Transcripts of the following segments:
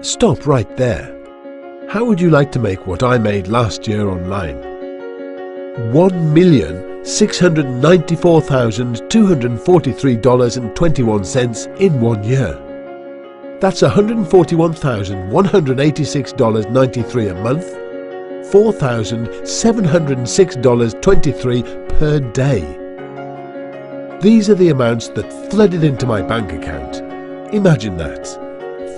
Stop right there. How would you like to make what I made last year online? $1,694,243.21 in 1 year. That's $141,186.93 a month, $4,706.23 per day. These are the amounts that flooded into my bank account. Imagine that.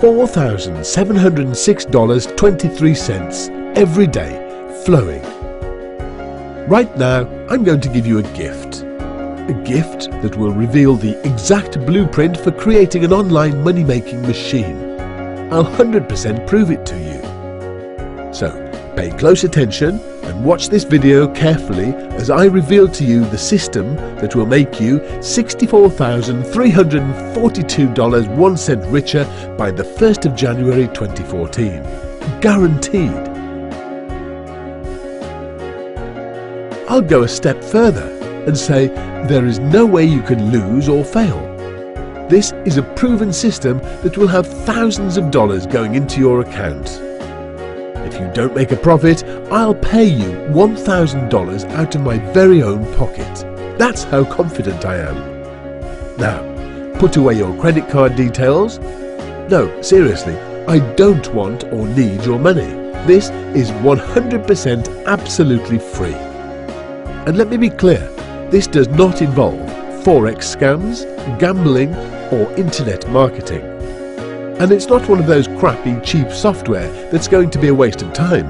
$4,706.23 every day flowing. Right now, I'm going to give you a gift. A gift that will reveal the exact blueprint for creating an online money-making machine. I'll 100% prove it to you. So, pay close attention and watch this video carefully as I reveal to you the system that will make you $64,342.01 richer by the 1st of January 2014. Guaranteed. I'll go a step further and say there is no way you can lose or fail. This is a proven system that will have thousands of dollars going into your account. If you don't make a profit, I'll pay you $1,000 out of my very own pocket. That's how confident I am. Now, put away your credit card details. No, seriously, I don't want or need your money. This is 100% absolutely free. And let me be clear, this does not involve forex scams, gambling, or internet marketing. And it's not one of those crappy, cheap software that's going to be a waste of time.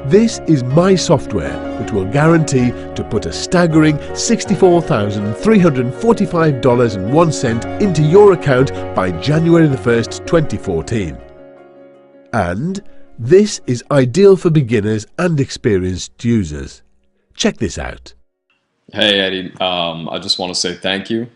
This is my software that will guarantee to put a staggering $64,345.01 into your account by January the 1st, 2014. And this is ideal for beginners and experienced users. Check this out. Hey Eddie, I just want to say thank you.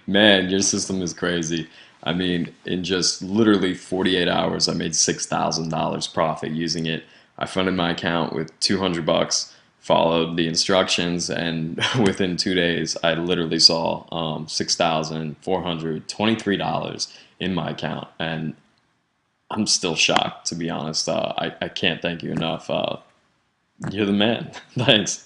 Man, your system is crazy. I mean, in just literally 48 hours, I made $6,000 profit using it. I funded my account with $200, followed the instructions, and within 2 days, I literally saw $6,423 in my account. And I'm still shocked, to be honest. I can't thank you enough. You're the man. Thanks.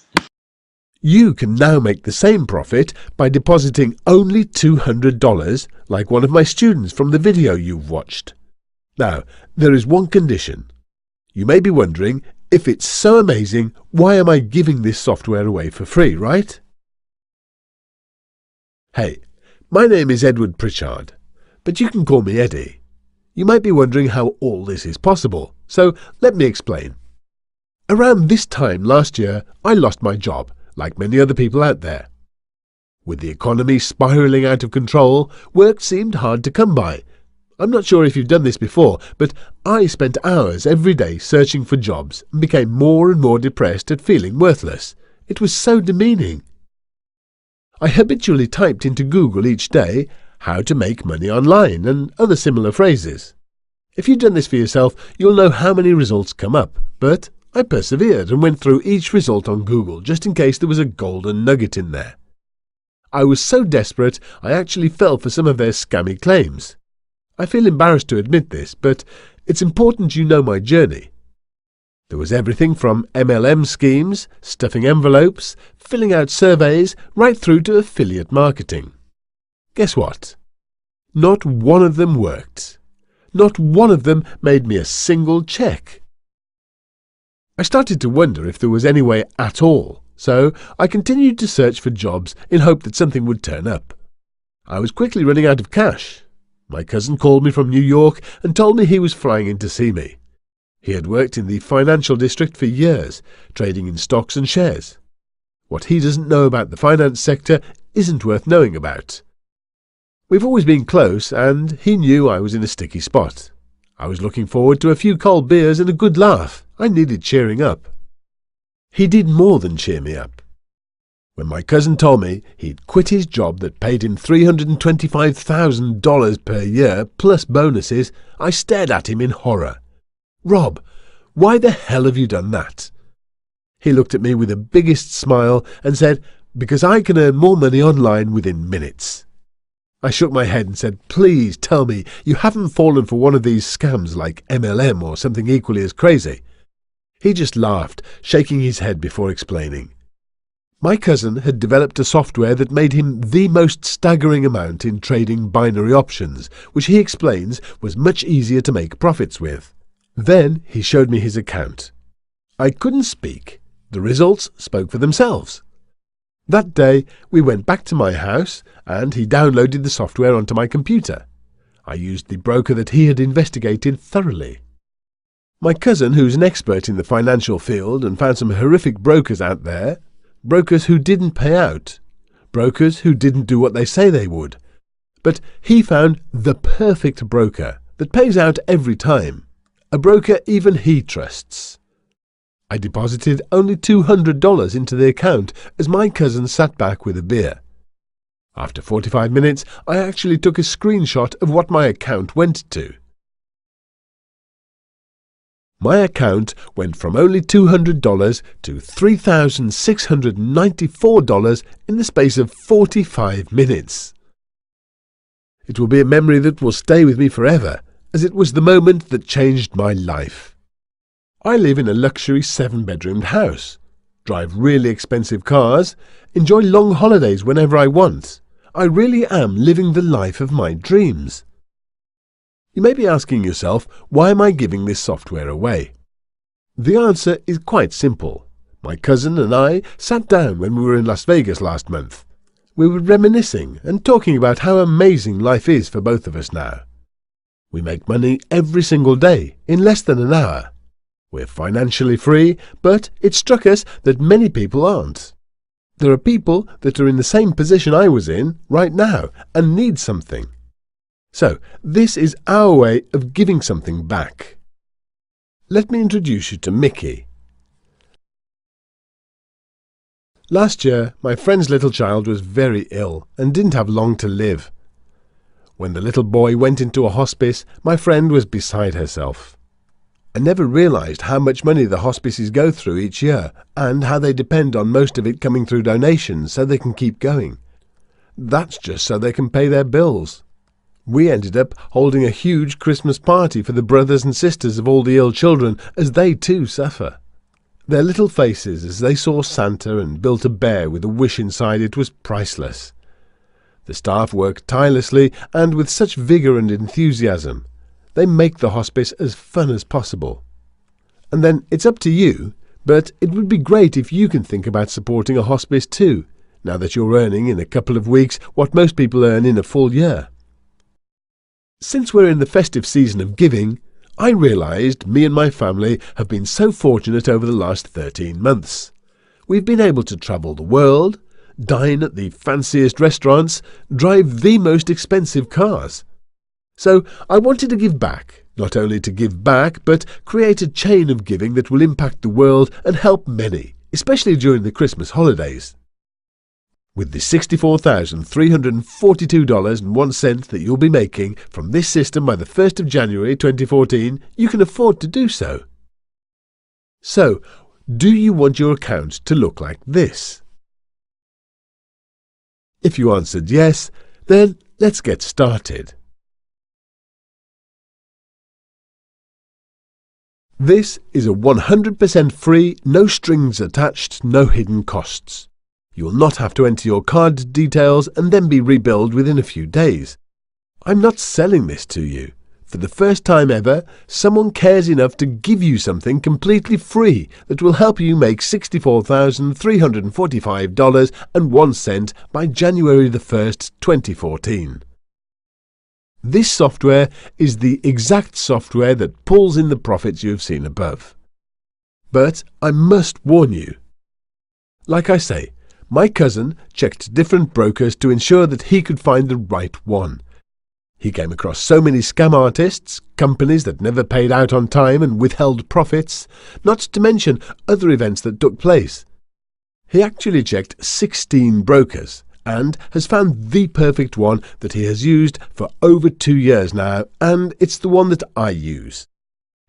You can now make the same profit by depositing only $200, like one of my students from the video you've watched. Now, there is one condition. You may be wondering, if it's so amazing, why am I giving this software away for free, right? Hey, my name is Edward Pritchard, but you can call me Eddie. You might be wondering how all this is possible, so let me explain. Around this time last year, I lost my job, like many other people out there. With the economy spiralling out of control, work seemed hard to come by. I'm not sure if you've done this before, but I spent hours every day searching for jobs and became more and more depressed at feeling worthless. It was so demeaning. I habitually typed into Google each day, "how to make money online" and other similar phrases. If you've done this for yourself, you'll know how many results come up, but I persevered and went through each result on Google just in case there was a golden nugget in there. I was so desperate I actually fell for some of their scammy claims. I feel embarrassed to admit this, but it's important you know my journey. There was everything from MLM schemes, stuffing envelopes, filling out surveys, right through to affiliate marketing. Guess what? Not one of them worked. Not one of them made me a single check. I started to wonder if there was any way at all, so I continued to search for jobs in hope that something would turn up. I was quickly running out of cash. My cousin called me from New York and told me he was flying in to see me. He had worked in the financial district for years, trading in stocks and shares. What he doesn't know about the finance sector isn't worth knowing about. We've always been close, and he knew I was in a sticky spot. I was looking forward to a few cold beers and a good laugh. I needed cheering up. He did more than cheer me up. When my cousin told me he'd quit his job that paid him $325,000 per year plus bonuses, I stared at him in horror. "Rob, why the hell have you done that?" He looked at me with the biggest smile and said, "Because I can earn more money online within minutes." I shook my head and said, "Please tell me you haven't fallen for one of these scams like MLM or something equally as crazy." He just laughed, shaking his head before explaining. My cousin had developed a software that made him the most staggering amount in trading binary options, which he explains was much easier to make profits with. Then he showed me his account. I couldn't speak. The results spoke for themselves. That day we went back to my house and he downloaded the software onto my computer. I used the broker that he had investigated thoroughly. My cousin, who's an expert in the financial field and found some horrific brokers out there, brokers who didn't pay out, brokers who didn't do what they say they would. But he found the perfect broker that pays out every time, a broker even he trusts. I deposited only $200 into the account as my cousin sat back with a beer. After 45 minutes, I actually took a screenshot of what my account went to. My account went from only $200 to $3,694 in the space of 45 minutes. It will be a memory that will stay with me forever, as it was the moment that changed my life. I live in a luxury 7-bedroomed house, drive really expensive cars, enjoy long holidays whenever I want. I really am living the life of my dreams. You may be asking yourself, why am I giving this software away? The answer is quite simple. My cousin and I sat down when we were in Las Vegas last month. We were reminiscing and talking about how amazing life is for both of us now. We make money every single day in less than an hour. We're financially free, but it struck us that many people aren't. There are people that are in the same position I was in right now and need something. So, this is our way of giving something back. Let me introduce you to Mickey. Last year, my friend's little child was very ill and didn't have long to live. When the little boy went into a hospice, my friend was beside herself. I never realised how much money the hospices go through each year and how they depend on most of it coming through donations so they can keep going. That's just so they can pay their bills. We ended up holding a huge Christmas party for the brothers and sisters of all the ill children as they too suffer. Their little faces as they saw Santa and built a bear with a wish inside it was priceless. The staff work tirelessly and with such vigour and enthusiasm. They make the hospice as fun as possible. And then it's up to you, but it would be great if you can think about supporting a hospice too, now that you're earning in a couple of weeks what most people earn in a full year. Since we're in the festive season of giving, I realised me and my family have been so fortunate over the last 13 months. We've been able to travel the world, dine at the fanciest restaurants, drive the most expensive cars. So I wanted to give back, not only to give back, but create a chain of giving that will impact the world and help many, especially during the Christmas holidays. With the $64,342.01 that you'll be making from this system by the 1st of January 2014, you can afford to do so. So, do you want your account to look like this? If you answered yes, then let's get started. This is a 100% free, no strings attached, no hidden costs. You will not have to enter your card details and then be rebilled within a few days. I'm not selling this to you. For the first time ever, someone cares enough to give you something completely free that will help you make $64,345.01 by January the 1st, 2014. This software is the exact software that pulls in the profits you have seen above. But I must warn you. Like I say, my cousin checked different brokers to ensure that he could find the right one. He came across so many scam artists, companies that never paid out on time and withheld profits, not to mention other events that took place. He actually checked 16 brokers and has found the perfect one that he has used for over 2 years now, and it's the one that I use.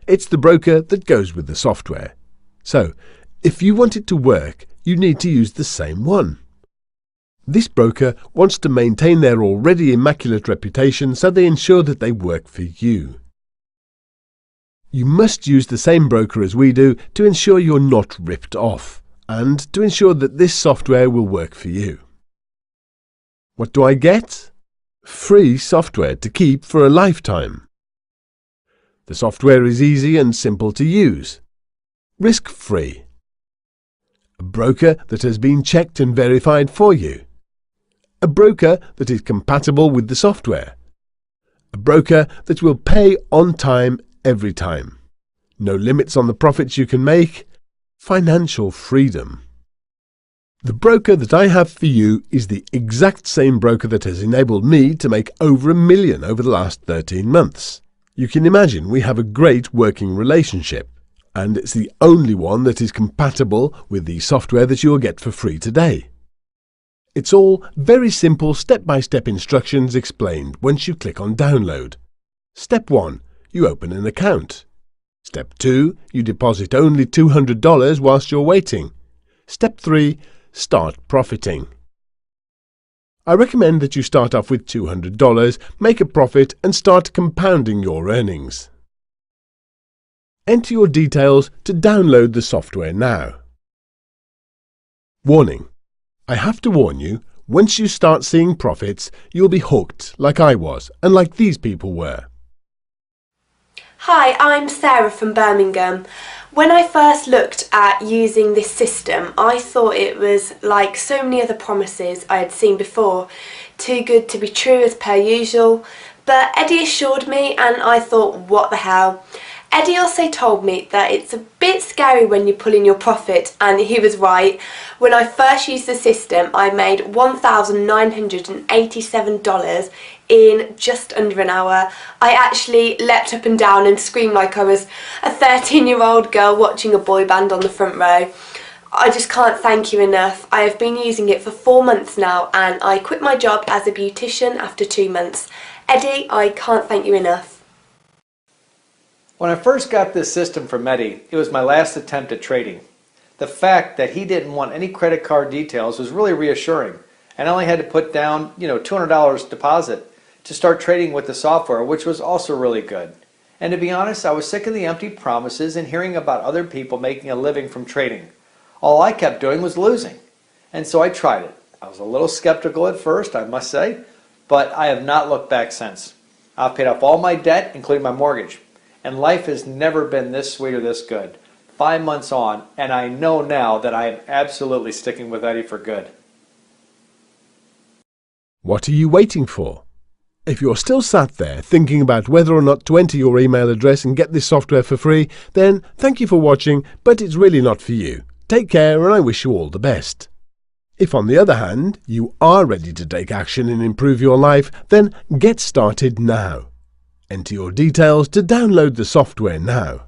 It's the broker that goes with the software. So, if you want it to work, you need to use the same one. This broker wants to maintain their already immaculate reputation, so they ensure that they work for you. You must use the same broker as we do to ensure you're not ripped off, and to ensure that this software will work for you. What do I get? Free software to keep for a lifetime. The software is easy and simple to use. Risk-free. A broker that has been checked and verified for you. A broker that is compatible with the software. A broker that will pay on time every time. No limits on the profits you can make. Financial freedom. The broker that I have for you is the exact same broker that has enabled me to make over $1 million over the last 13 months. You can imagine we have a great working relationship, and it's the only one that is compatible with the software that you will get for free today. It's all very simple step-by-step instructions explained once you click on download. Step 1. You open an account. Step 2. You deposit only $200 whilst you're waiting. Step 3. Start profiting. I recommend that you start off with $200, make a profit and start compounding your earnings. Enter your details to download the software now. Warning: I have to warn you, once you start seeing profits, you'll be hooked like I was and like these people were. Hi, I'm Sarah from Birmingham. When I first looked at using this system, I thought it was like so many other promises I had seen before, too good to be true as per usual, but Eddie assured me and I thought, what the hell. Eddie also told me that it's a bit scary when you pull in your profit, and he was right. When I first used the system, I made $1,987 in just under an hour. I actually leapt up and down and screamed like I was a 13-year-old girl watching a boy band on the front row. I just can't thank you enough. I have been using it for 4 months now, and I quit my job as a beautician after 2 months. Eddie, I can't thank you enough. When I first got this system from Eddie, it was my last attempt at trading. The fact that he didn't want any credit card details was really reassuring, and I only had to put down, $200 deposit to start trading with the software, which was also really good. And to be honest, I was sick of the empty promises and hearing about other people making a living from trading. All I kept doing was losing, and so I tried it. I was a little skeptical at first, I must say, but I have not looked back since. I've paid off all my debt, including my mortgage. And life has never been this sweet or this good. 5 months on, and I know now that I am absolutely sticking with Eddie for good. What are you waiting for? If you're still sat there thinking about whether or not to enter your email address and get this software for free, then thank you for watching, but it's really not for you. Take care and I wish you all the best. If on the other hand, you are ready to take action and improve your life, then get started now. Enter your details to download the software now.